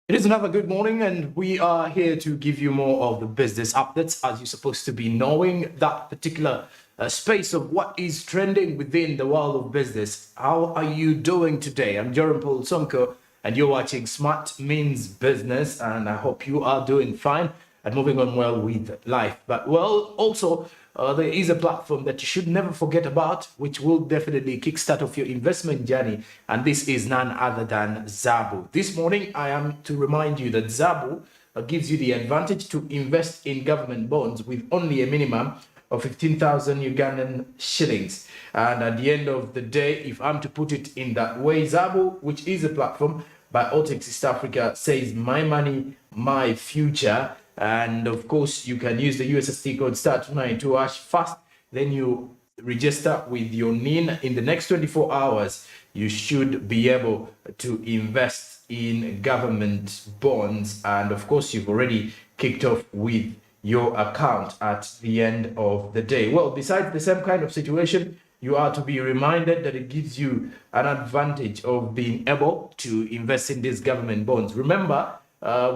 It is another good morning, and we are here to give you more of the business updates, as you're supposed to be knowing that particular space of what is trending within the world of business. How are you doing today? I'm Jerome Paul Sonko, and you're watching Smart Means Business, and I hope you are doing fine and moving on well with life. But well, also there is a platform that you should never forget about, which will definitely kickstart off your investment journey, and this is none other than Zabu. This morning, I am to remind you that Zabu gives you the advantage to invest in government bonds with only a minimum of 15,000 Ugandan shillings. And at the end of the day, if I'm to put it in that way, Zabu, which is a platform by Otex East Africa, says my money, my future. And of course, you can use the USSD code STAR292# fast. Then you register with your NIN. In the next 24 hours, you should be able to invest in government bonds. And of course, you've already kicked off with your account at the end of the day. Well, besides the same kind of situation, you are to be reminded that it gives you an advantage of being able to invest in these government bonds. Remember,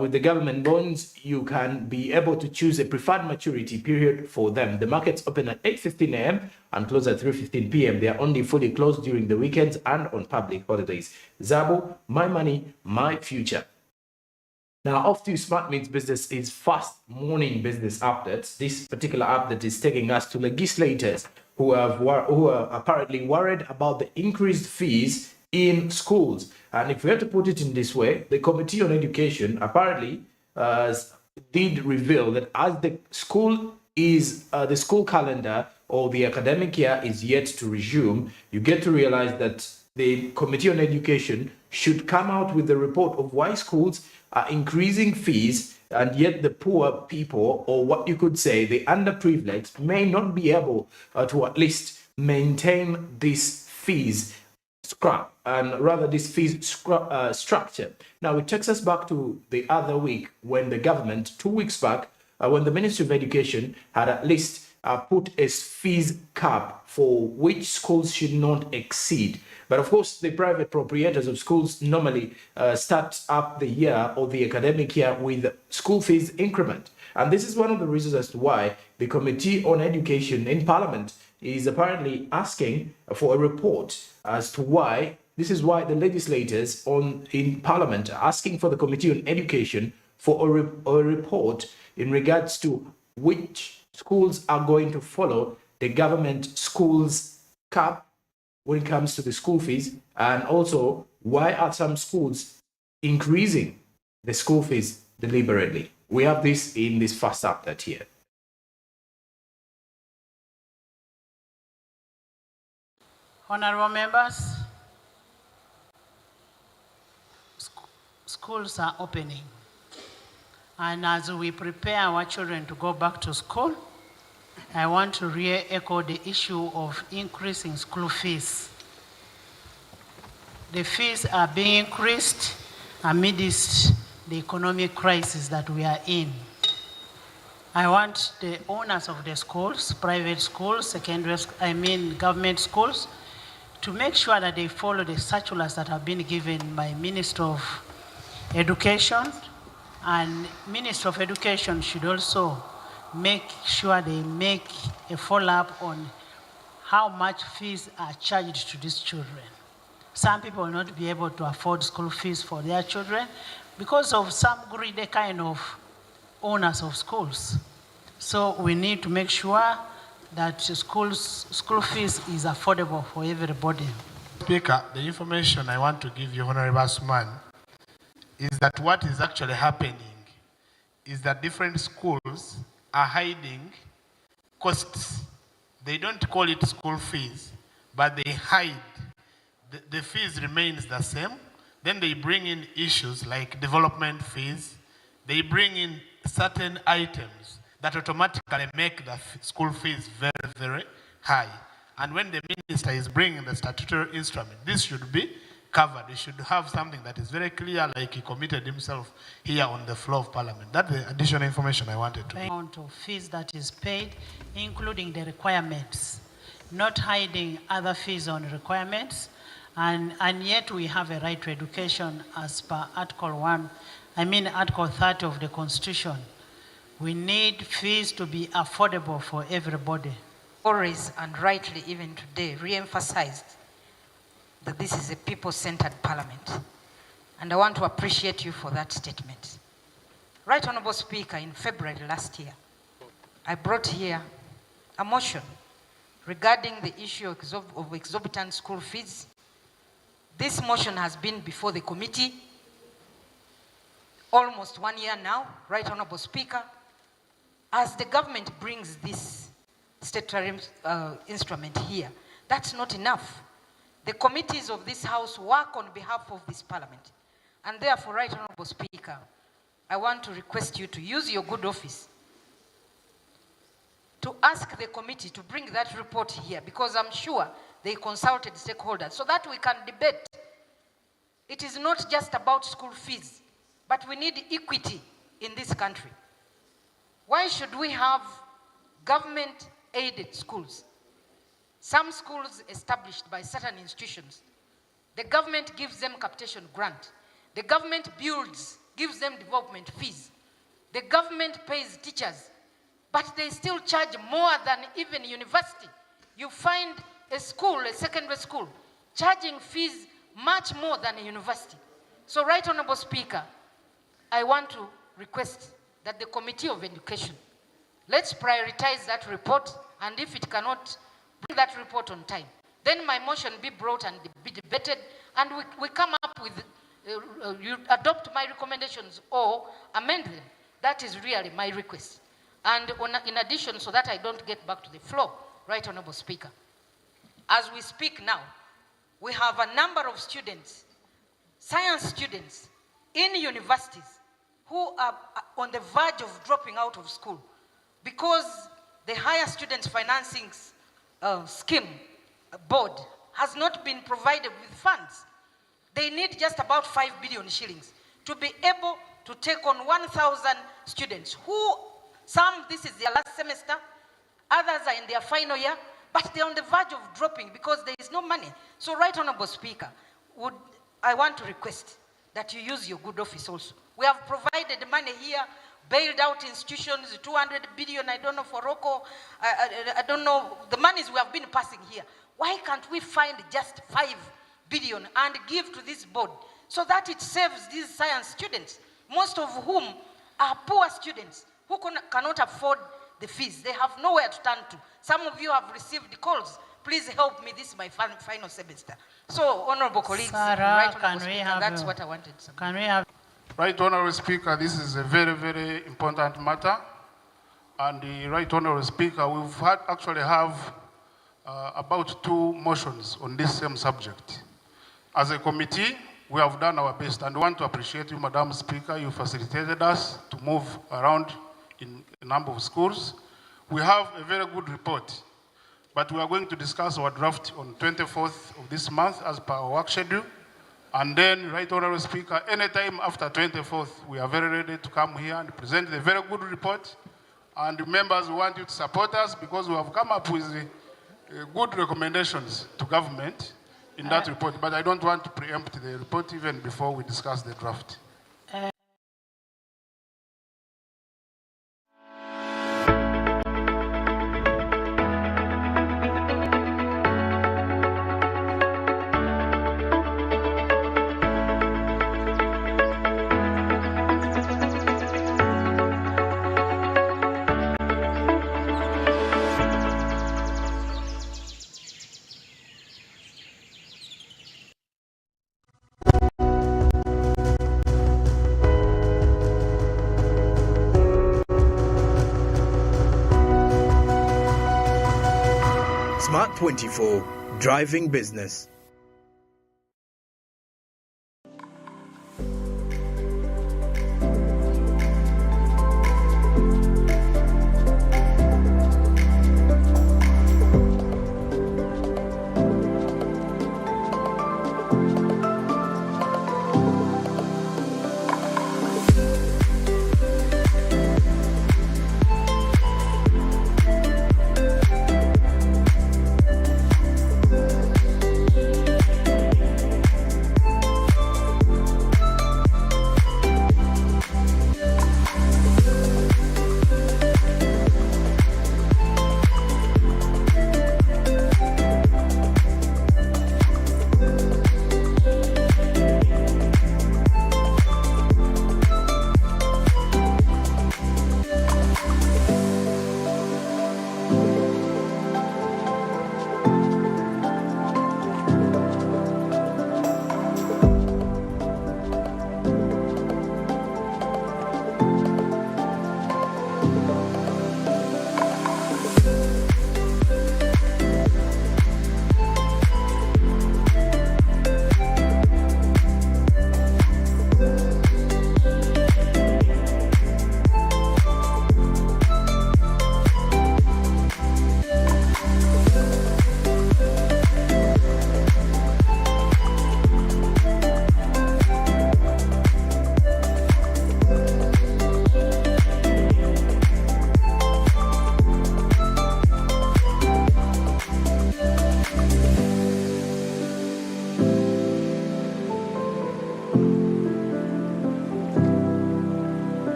with the government bonds, you can be able to choose a preferred maturity period for them. The markets open at 8:15 a.m. and close at 3:15 p.m. They are only fully closed during the weekends and on public holidays. Zabu, my money, my future. Now, off to Smart Means Business is fast morning business updates. This particular update is taking us to legislators who are apparently worried about the increased fees in schools. And if we have to put it in this way, the Committee on Education apparently did reveal that as the school calendar or the academic year is yet to resume, you get to realize that the Committee on Education should come out with a report of why schools are increasing fees, and yet the poor people, or what you could say the underprivileged, may not be able to at least maintain this fees structure. Now it takes us back to the other week when the government, 2 weeks back, when the Ministry of Education had at least put a fees cap for which schools should not exceed. But of course, the private proprietors of schools normally start up the year or the academic year with school fees increment. And this is one of the reasons as to why the Committee on Education in Parliament is apparently asking for a report as to why. This is why the legislators in Parliament are asking for the Committee on Education for a report in regards to which schools are going to follow the government schools cap when it comes to the school fees, and also why are some schools increasing the school fees deliberately. We have this in this first update here. Honorable members, schools are opening. And as we prepare our children to go back to school, I want to re-echo the issue of increasing school fees. The fees are being increased amidst the economic crisis that we are in. I want the owners of the schools, private schools, government schools, to make sure that they follow the circulars that have been given by Minister of Education. And Minister of Education should also make sure they make a follow-up on how much fees are charged to these children. Some people will not be able to afford school fees for their children because of some greedy kind of owners of schools. So we need to make sure that school fees is affordable for everybody. Speaker, the information I want to give you, Honorable Asman, is that what is actually happening is that different schools are hiding costs. They don't call it school fees, but they hide. The fees remains the same. Then they bring in issues like development fees. They bring in certain items that automatically make the school fees very, very high. And when the minister is bringing the statutory instrument, this should be covered. He should have something that is very clear, like he committed himself here on the floor of Parliament. That's the additional information I wanted to. The amount of fees that is paid, including the requirements, not hiding other fees on requirements, and yet we have a right to education as per Article 1 Article 30 of the Constitution. We need fees to be affordable for everybody. Always and rightly, even today, re-emphasized that this is a people-centered parliament. And I want to appreciate you for that statement. Right Honorable Speaker, in February last year, I brought here a motion regarding the issue of exorbitant school fees. This motion has been before the committee almost 1 year now, Right Honorable Speaker. As the government brings this statutory instrument here, that's not enough. The committees of this House work on behalf of this Parliament. And therefore, Right Honorable Speaker, I want to request you to use your good office to ask the committee to bring that report here, because I'm sure they consulted stakeholders so that we can debate. It is not just about school fees, but we need equity in this country. Why should we have government-aided schools? Some schools established by certain institutions, the government gives them capitation grant. The government gives them development fees. The government pays teachers, but they still charge more than even university. You find a school, a secondary school, charging fees much more than a university. So, Right Honorable Speaker, I want to request that the Committee of Education, let's prioritize that report, and if it cannot bring that report on time, then my motion be brought and be debated, and we come up with, you adopt my recommendations or amend them. That is really my request. And in addition, so that I don't get back to the floor, Right Honorable Speaker, as we speak now, we have a number of students, science students in universities who are on the verge of dropping out of school because the higher students financing scheme board has not been provided with funds. They need just about 5 billion shillings to be able to take on 1,000 students who, some, this is their last semester, others are in their final year, but they're on the verge of dropping because there is no money. So, Right Honorable Speaker, I want to request that you use your good office also. We have provided money here, bailed out institutions, 200 billion, I don't know, for Rocco, I don't know, the monies we have been passing here. Why can't we find just 5 billion and give to this board so that it saves these science students, most of whom are poor students who cannot afford the fees. They have nowhere to turn to. Some of you have received calls. Please help me. This is my final semester. So, honorable colleagues, Sarah, right honorable Speaker, that's what I wanted. Can we have? Right Honorable Speaker, this is a very, very important matter. And the Right Honorable Speaker, we've actually have about 2 motions on this same subject. As a committee, we have done our best, and we want to appreciate you, Madam Speaker. You facilitated us to move around in a number of schools. We have a very good report, but we are going to discuss our draft on 24th of this month as per our work schedule. And then, Right Honorable Speaker, anytime after 24th, we are very ready to come here and present a very good report. And members, we want you to support us because we have come up with good recommendations to government in that report. But I don't want to preempt the report even before we discuss the draft. Smart24, driving business.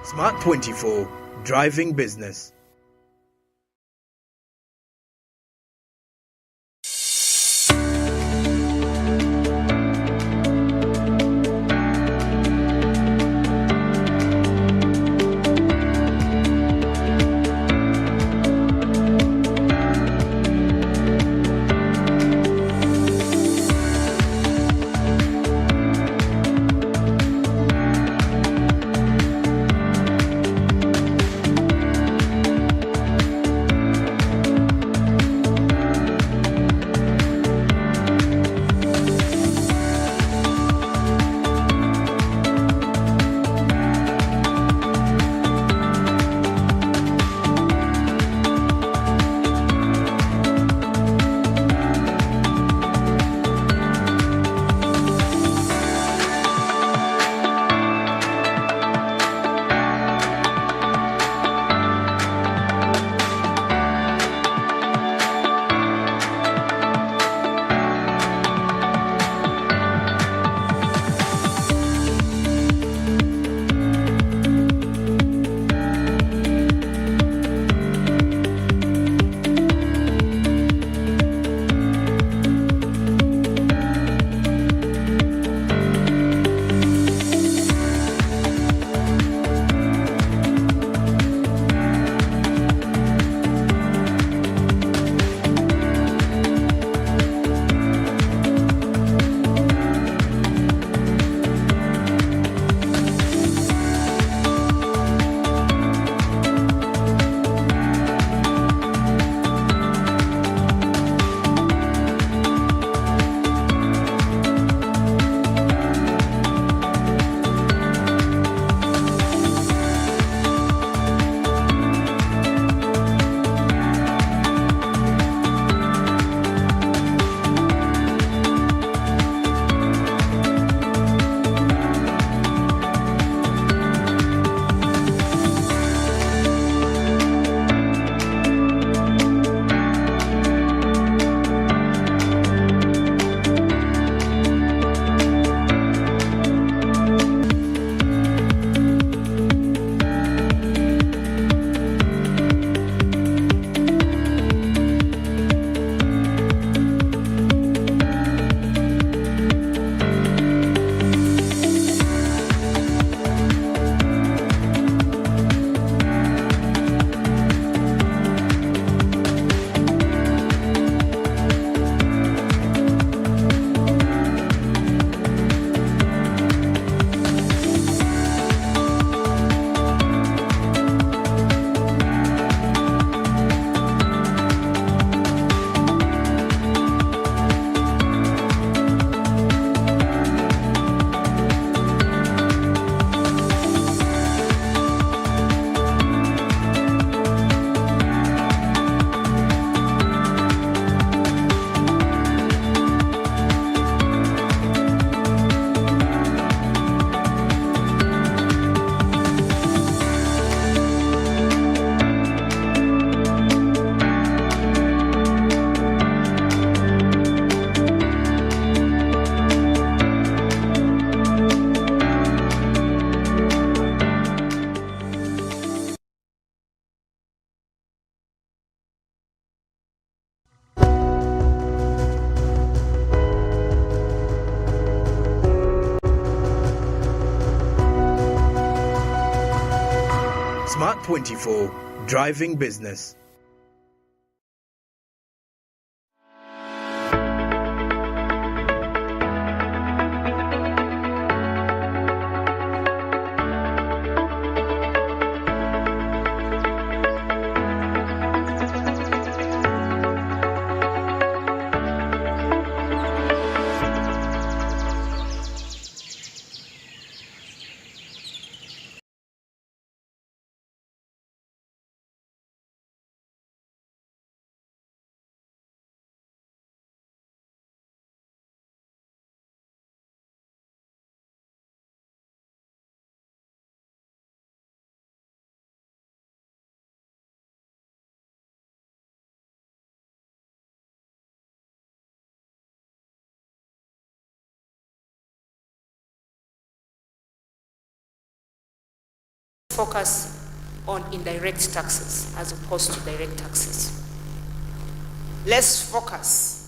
Smart24, driving business. Smart24, driving business. focus on indirect taxes as opposed to direct taxes. Let's focus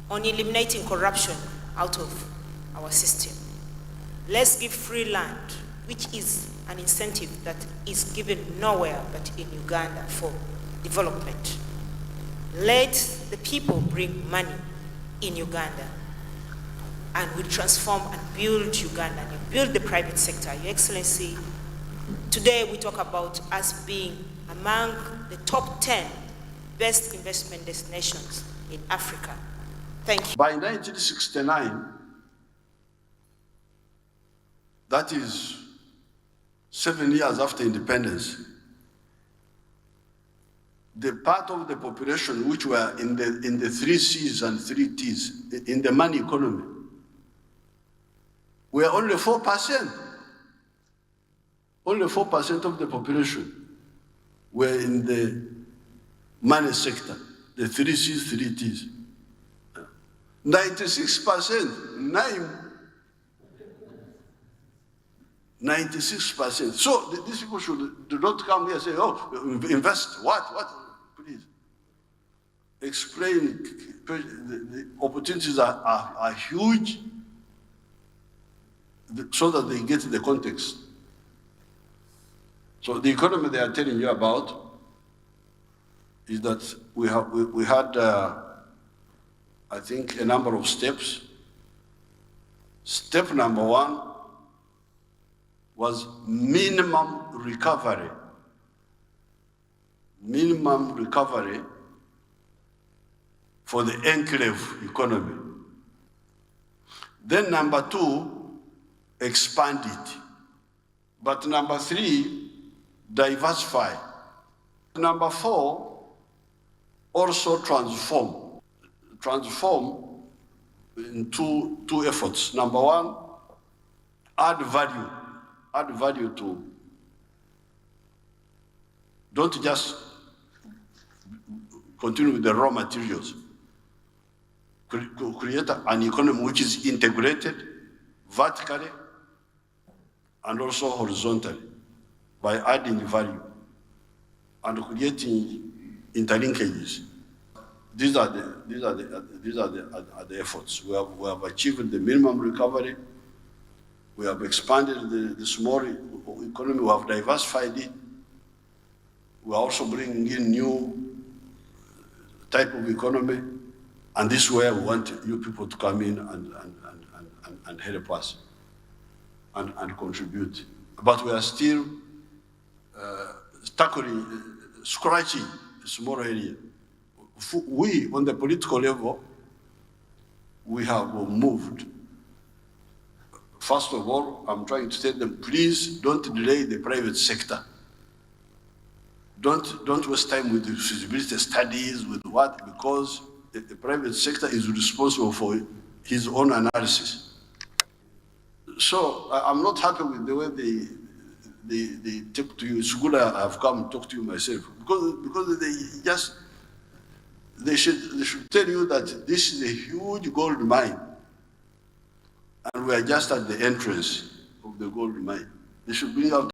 on eliminating corruption out of our system. Let's give free land, which is an incentive that is given nowhere but in Uganda for development. Let the people bring money in Uganda, and we transform and build Uganda and build the private sector. Your Excellency, today we talk about us being among the top 10 best investment destinations in Africa. Thank you. By 1969, that is 7 years after independence, the part of the population which were in the 3 C's and 3 T's, in the money economy, were only 4%. Only 4% of the population were in the money sector, the 3 C's, 3 T's. 96%, 96%. So these people do not come here and say, oh, invest, what, please. Explain, the opportunities are huge, so that they get the context. So the economy they are telling you about is that we had, I think, a number of steps. Step number 1 was minimum recovery. Minimum recovery for the enclave economy. Then number 2, expand it. But number 3, diversify. Number 4, also transform. Transform in two efforts. Number 1, add value. Add value to, don't just continue with the raw materials. Create an economy which is integrated vertically and also horizontally by adding value and creating interlinkages. These are the efforts. We have achieved the minimum recovery. We have expanded the small economy. We have diversified it. We are also bringing in new type of economy, and this is where we want you people to come in and help us and contribute. But we are still scratching a small area. We, on the political level, we have moved. First of all, I'm trying to tell them, please don't delay the private sector. Don't waste time with the feasibility studies, with what, because the private sector is responsible for his own analysis. So I'm not happy with the way they talk to you. It's good I have come and talk to you myself, because they should tell you that this is a huge gold mine, and we are just at the entrance of the gold mine. They should bring out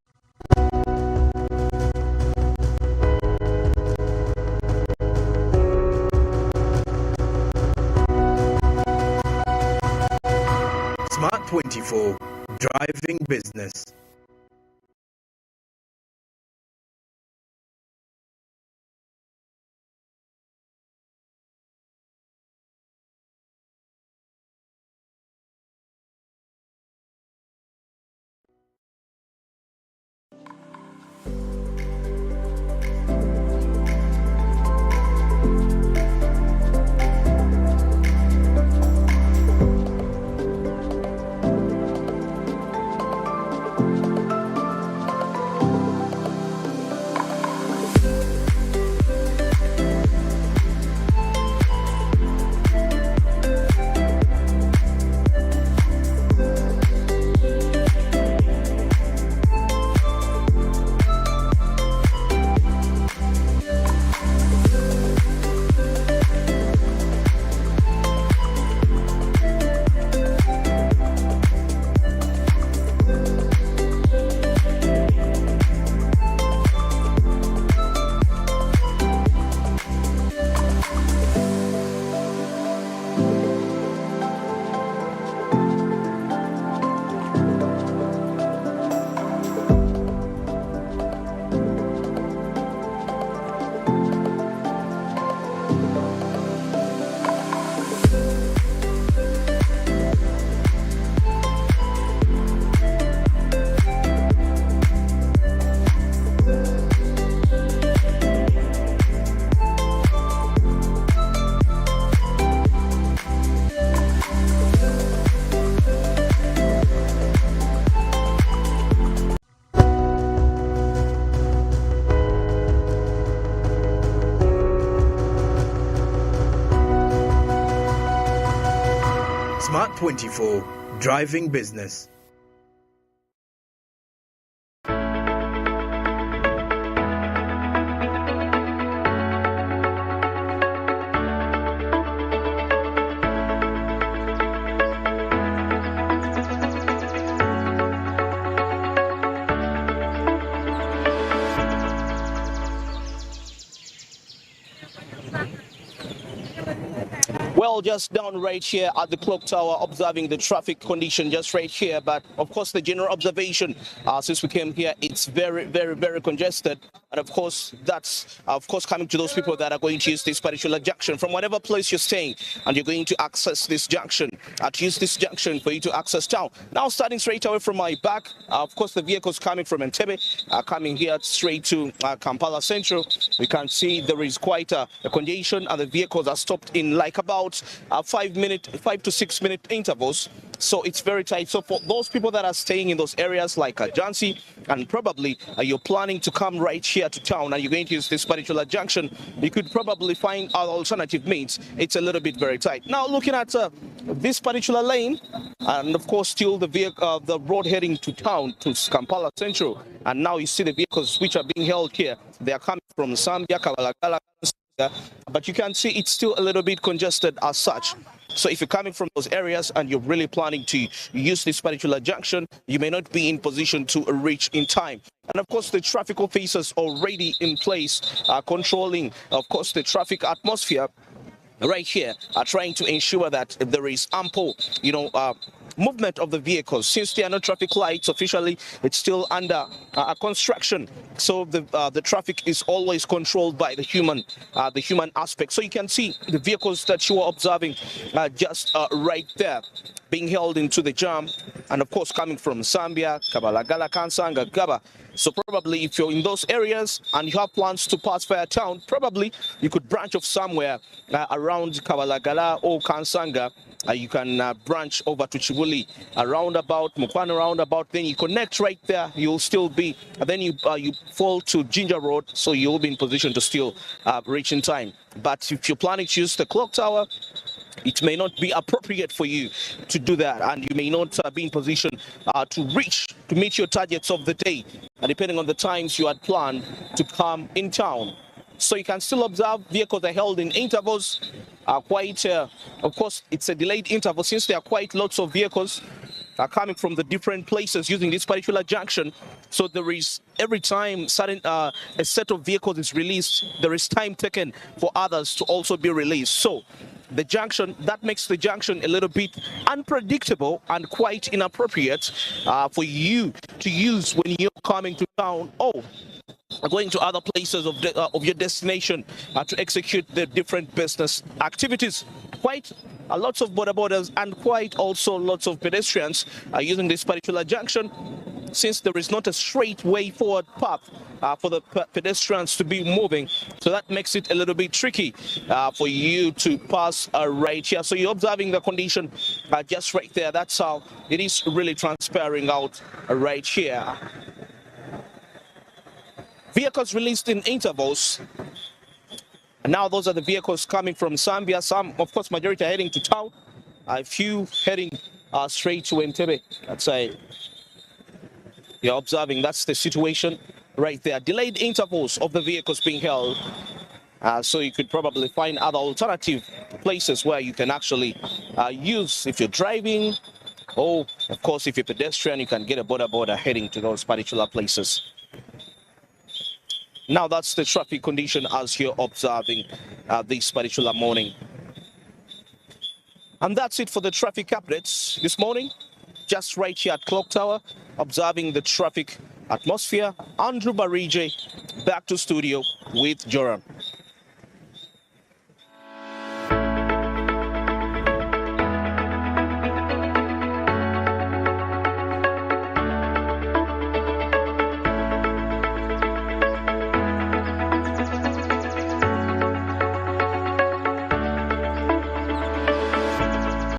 Smart24, driving business. Smart24, driving business. Well, just down right here at the clock tower, observing the traffic condition just right here. But of course, the general observation since we came here, it's very, very, very congested. And of course, that's coming to those people that are going to use this particular junction from whatever place you're staying, and you're going to access this junction. To use this junction for you to access town. Now, starting straight away from my back, of course, the vehicles coming from Entebbe are coming here straight to Kampala Central. We can see there is quite a congestion, and the vehicles are stopped in like about 5 to 6 minute intervals. So it's very tight. So for those people that are staying in those areas like Jansi, and probably you're planning to come right here to town and you're going to use this particular junction, you could probably find other alternative means. It's a little bit very tight. Now looking at this particular lane, and of course still the road heading to town to Kampala Central, and now you see the vehicles which are being held here. They are coming from Zambia, Kabalagala, but you can see it's still a little bit congested as such. So if you're coming from those areas and you're really planning to use this particular junction, you may not be in position to reach in time. And of course, the traffic officers already in place controlling, of course, the traffic atmosphere right here are trying to ensure that there is ample, movement of the vehicles. Since there are no traffic lights officially, it's still under construction. So the traffic is always controlled by the human aspect. So you can see the vehicles that you are observing just right there being held into the jam, and of course coming from Zambia, Kabalagala, Kansanga, Gaba. So probably if you're in those areas and you have plans to pass via town, probably you could branch off somewhere around Kabalagala or Kansanga. You can branch over to Chibuli, a roundabout, Mukwana roundabout, then you connect right there, you'll still be, then you fall to Ginger Road, so you'll be in position to still reach in time. But if you're planning to use the clock tower, it may not be appropriate for you to do that, and you may not be in position to meet your targets of the day, depending on the times you had planned to come in town. So you can still observe vehicles are held in intervals. Of course, it's a delayed interval since there are quite lots of vehicles coming from the different places using this particular junction. So there is, every time a set of vehicles is released, there is time taken for others to also be released. So the junction, that makes the junction a little bit unpredictable and quite inappropriate for you to use when you're coming to town or going to other places of your destination to execute the different business activities. Quite lots of border borders and quite also lots of pedestrians are using this particular junction, since there is not a straight way forward path for the pedestrians to be moving. So that makes it a little bit tricky for you to pass right here. So you're observing the condition just right there. That's how it is really transpiring out right here. Vehicles released in intervals. And now those are the vehicles coming from Zambia. Some, of course, majority are heading to town. A few heading straight to Entebbe. That's you're observing, that's the situation right there. Delayed intervals of the vehicles being held. So you could probably find other alternative places where you can actually use if you're driving, or of course if you're pedestrian, you can get a border heading to those particular places. Now that's the traffic condition as you're observing this particular morning. And that's it for the traffic updates this morning. Just right here at Clock Tower, observing the traffic atmosphere. Andrew Barije, back to studio with Joram.